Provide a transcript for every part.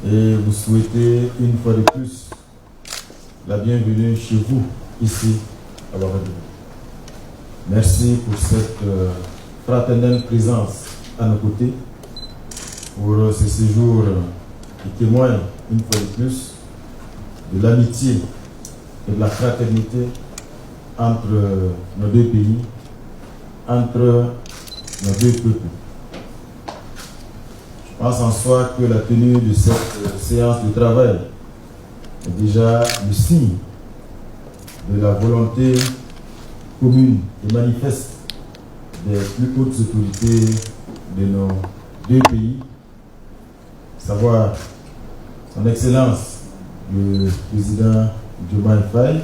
et vous souhaiter une fois de plus la bienvenue chez vous, ici à Ouagadougou. Merci pour cette fraternelle présence à nos côtés, pour ce séjour qui témoigne une fois de plus de l'amitié et de la fraternité entre nos deux pays, entre nos deux peuples. Je pense en soi que la tenue de cette séance de travail est déjà le signe de la volonté commune et manifeste des plus hautes autorités de nos deux pays, à savoir son Excellence le président Diomaye Faye,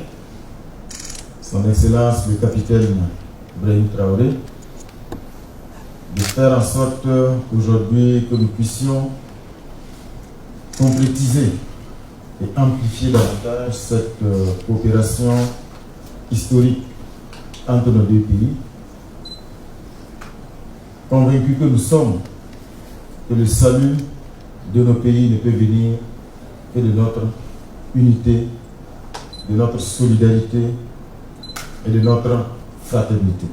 son Excellence le capitaine Ibrahim Traoré, de faire en sorte aujourd'hui que nous puissions concrétiser et amplifier davantage cette coopération historique entre nos deux pays, convaincus que nous sommes que le salut de nos pays ne peut venir que de notre unité, de notre solidarité et de notre fraternité.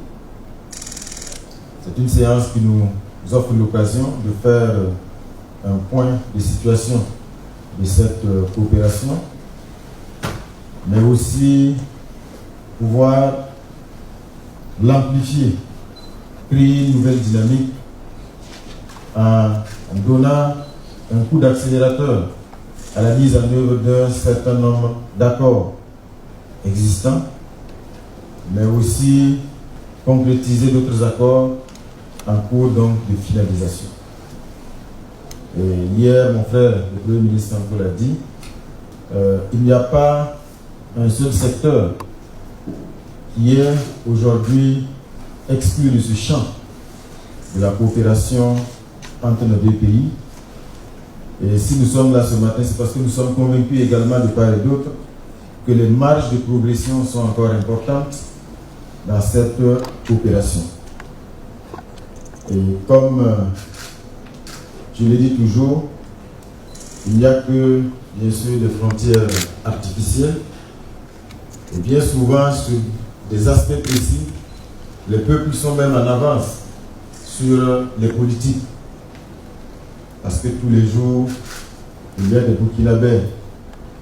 C'est une séance qui nous offre l'occasion de faire un point de situation de cette coopération, mais aussi pouvoir l'amplifier, créer une nouvelle dynamique en donnant un coup d'accélérateur à la mise en œuvre d'un certain nombre d'accords existants, mais aussi concrétiser d'autres accords en cours donc de finalisation. Et hier, mon frère, le Premier ministre l'a dit, il n'y a pas un seul secteur qui est aujourd'hui exclu de ce champ de la coopération entre nos deux pays. Et si nous sommes là ce matin, c'est parce que nous sommes convaincus également de part et d'autre que les marges de progression sont encore importantes dans cette coopération. Et comme je le dis toujours, il n'y a que, bien sûr, des frontières artificielles. Et bien souvent, sur des aspects précis, les peuples sont même en avance sur les politiques. Parce que tous les jours, il y a des Burkinabés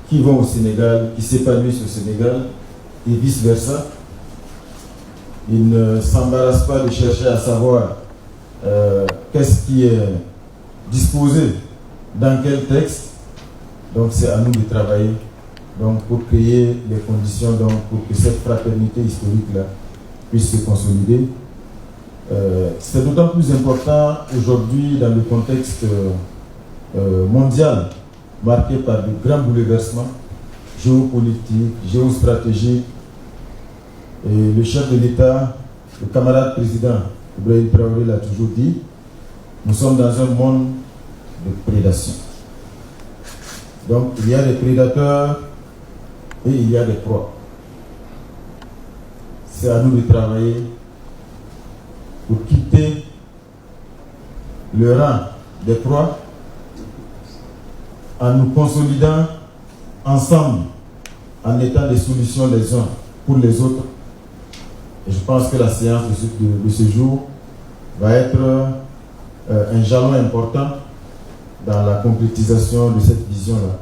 qui vont au Sénégal, qui s'épanouissent au Sénégal, et vice-versa. Ils ne s'embarrassent pas de chercher à savoir qu'est-ce qui est disposé dans quel texte. Donc c'est à nous de travailler donc, pour créer les conditions donc, pour que cette fraternité historique-là puisse se consolider. C'est d'autant plus important aujourd'hui dans le contexte mondial marqué par de grands bouleversements géopolitiques, géostratégiques. Et le chef de l'État, le camarade président Ibrahim Traoré l'a toujours dit, nous sommes dans un monde de prédation. Donc il y a des prédateurs et il y a des proies. C'est à nous de travailler pour quitter le rang des proies en nous consolidant ensemble, en étant des solutions les uns pour les autres. Et je pense que la séance de ce jour va être un jalon important dans la concrétisation de cette vision-là,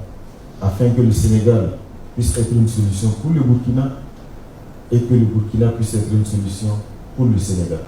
afin que le Sénégal puisse être une solution pour le Burkina et que le Burkina puisse être une solution pour le Sénégal.